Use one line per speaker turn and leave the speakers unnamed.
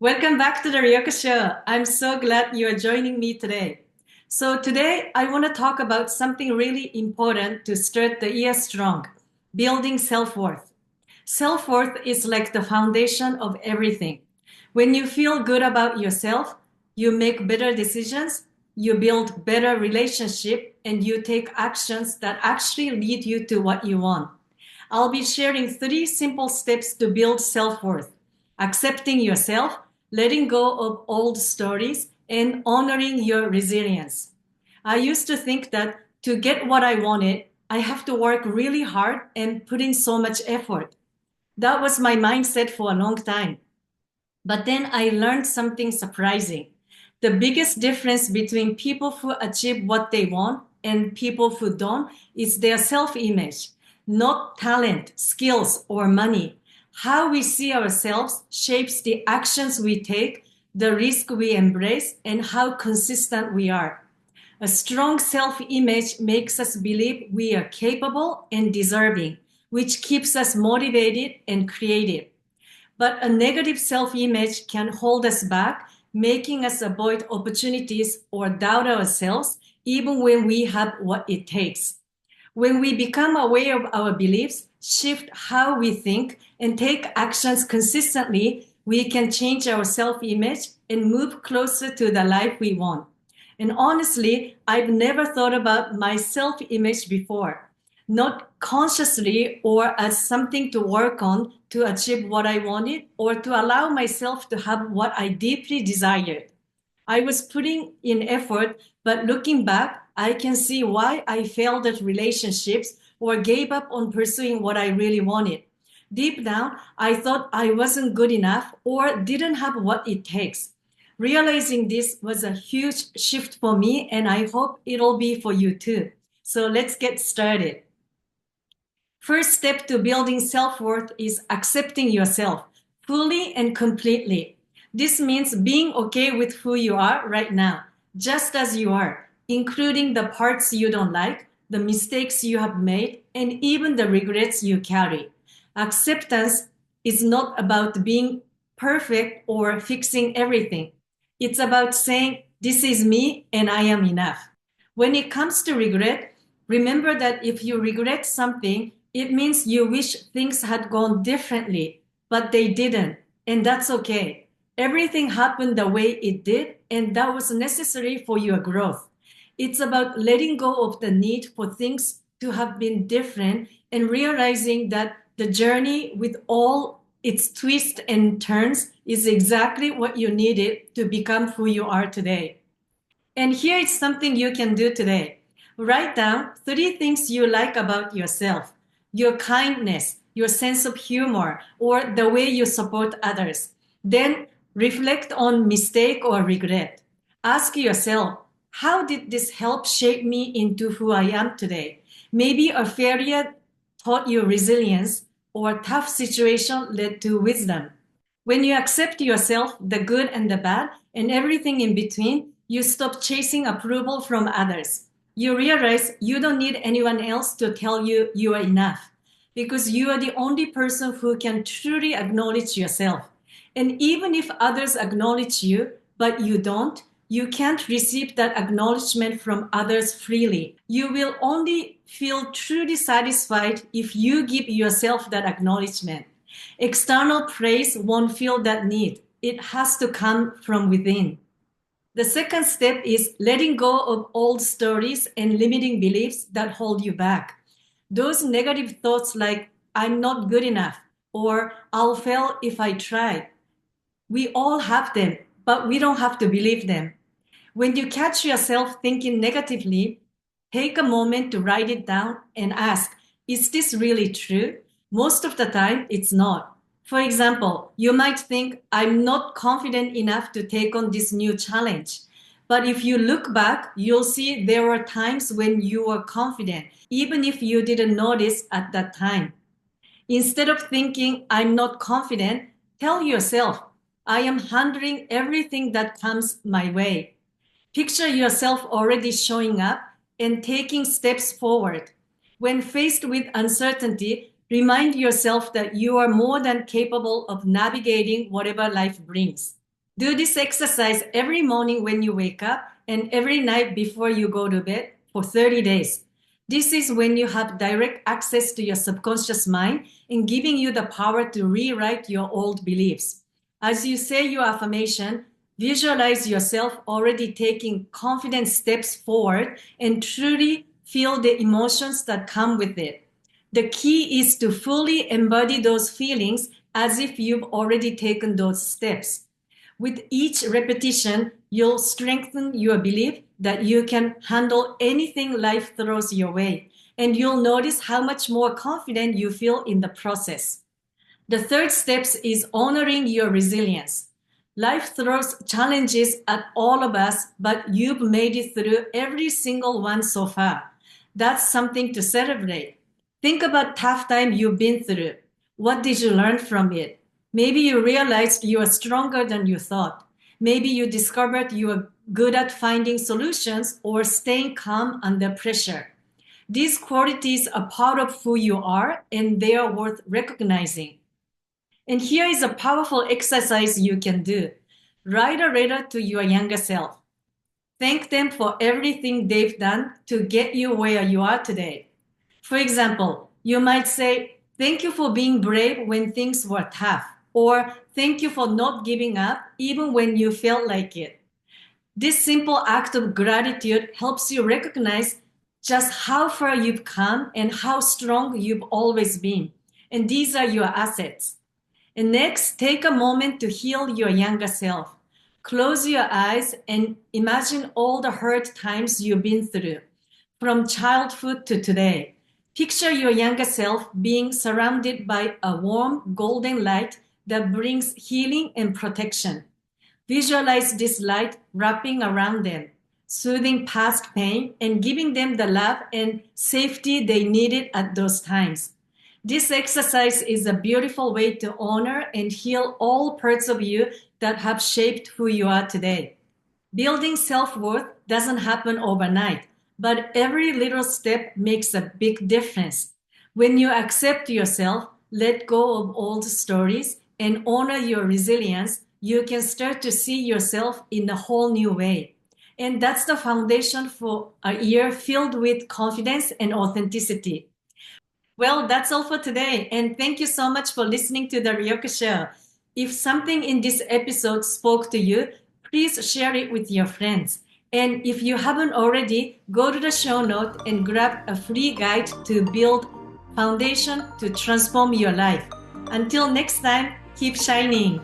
Welcome back to the Ryoko Show. I'm so glad you are joining me today. So today I want to talk about something really important to start the year strong, building self-worth. Self-worth is like the foundation of everything. When you feel good about yourself, you make better decisions, you build better relationship, and you take actions that actually lead you to what you want. I'll be sharing 3 simple steps to build self-worth: accepting yourself, letting go of old stories, and honoring your resilience. I used to think that to get what I wanted, I have to work really hard and put in so much effort. That was my mindset for a long time. But then I learned something surprising. The biggest difference between people who achieve what they want and people who don't is their self-image, not talent, skills, or money. How we see ourselves shapes the actions we take, the risk we embrace, and how consistent we are. A strong self-image makes us believe we are capable and deserving, which keeps us motivated and creative. But a negative self-image can hold us back, making us avoid opportunities or doubt ourselves, even when we have what it takes. When we become aware of our beliefs, shift how we think, and take actions consistently, we can change our self-image and move closer to the life we want. And honestly, I've never thought about my self-image before, not consciously or as something to work on to achieve what I wanted or to allow myself to have what I deeply desired. I was putting in effort, but looking back, I can see why I failed at relationships or gave up on pursuing what I really wanted. Deep down, I thought I wasn't good enough or didn't have what it takes. Realizing this was a huge shift for me, and I hope it'll be for you too. So let's get started. First step to building self-worth is accepting yourself fully and completely. This means being okay with who you are right now, just as you are, including the parts you don't like, the mistakes you have made, and even the regrets you carry. Acceptance is not about being perfect or fixing everything. It's about saying, "This is me and I am enough." When it comes to regret, remember that if you regret something, it means you wish things had gone differently, but they didn't, and that's okay. Everything happened the way it did, and that was necessary for your growth. It's about letting go of the need for things to have been different and realizing that the journey with all its twists and turns is exactly what you needed to become who you are today. And here is something you can do today. Write down 3 things you like about yourself: your kindness, your sense of humor, or the way you support others. Then reflect on mistake or regret. Ask yourself, how did this help shape me into who I am today? Maybe a failure taught you resilience, or a tough situation led to wisdom. When you accept yourself, the good and the bad, and everything in between, you stop chasing approval from others. You realize you don't need anyone else to tell you you are enough, because you are the only person who can truly acknowledge yourself. And even if others acknowledge you, but you don't, you can't receive that acknowledgement from others freely. You will only feel truly satisfied if you give yourself that acknowledgement. External praise won't fill that need. It has to come from within. The second step is letting go of old stories and limiting beliefs that hold you back. Those negative thoughts like, "I'm not good enough," or "I'll fail if I try." We all have them, but we don't have to believe them. When you catch yourself thinking negatively, take a moment to write it down and ask, is this really true? Most of the time, it's not. For example, you might think, "I'm not confident enough to take on this new challenge." But if you look back, you'll see there were times when you were confident, even if you didn't notice at that time. Instead of thinking, "I'm not confident," tell yourself, "I am handling everything that comes my way." Picture yourself already showing up and taking steps forward. When faced with uncertainty, remind yourself that you are more than capable of navigating whatever life brings. Do this exercise every morning when you wake up and every night before you go to bed for 30 days. This is when you have direct access to your subconscious mind and giving you the power to rewrite your old beliefs. As you say your affirmation, visualize yourself already taking confident steps forward and truly feel the emotions that come with it. The key is to fully embody those feelings as if you've already taken those steps. With each repetition, you'll strengthen your belief that you can handle anything life throws your way, and you'll notice how much more confident you feel in the process. The third step is honoring your resilience. Life throws challenges at all of us, but you've made it through every single one so far. That's something to celebrate. Think about tough time you've been through. What did you learn from it? Maybe you realized you are stronger than you thought. Maybe you discovered you are good at finding solutions or staying calm under pressure. These qualities are part of who you are, and they are worth recognizing. And here is a powerful exercise you can do. Write a letter to your younger self. Thank them for everything they've done to get you where you are today. For example, you might say, "Thank you for being brave when things were tough," or "Thank you for not giving up even when you felt like it." This simple act of gratitude helps you recognize just how far you've come and how strong you've always been. And these are your assets. And next, take a moment to heal your younger self. Close your eyes and imagine all the hurt times you've been through, from childhood to today. Picture your younger self being surrounded by a warm golden light that brings healing and protection. Visualize this light wrapping around them, soothing past pain and giving them the love and safety they needed at those times. This exercise is a beautiful way to honor and heal all parts of you that have shaped who you are today. Building self-worth doesn't happen overnight, but every little step makes a big difference. When you accept yourself, let go of old stories, and honor your resilience, you can start to see yourself in a whole new way. And that's the foundation for a year filled with confidence and authenticity. Well, that's all for today. And thank you so much for listening to the Ryoko Show. If something in this episode spoke to you, please share it with your friends. And if you haven't already, go to the show note and grab a free guide to build foundation to transform your life. Until next time, keep shining.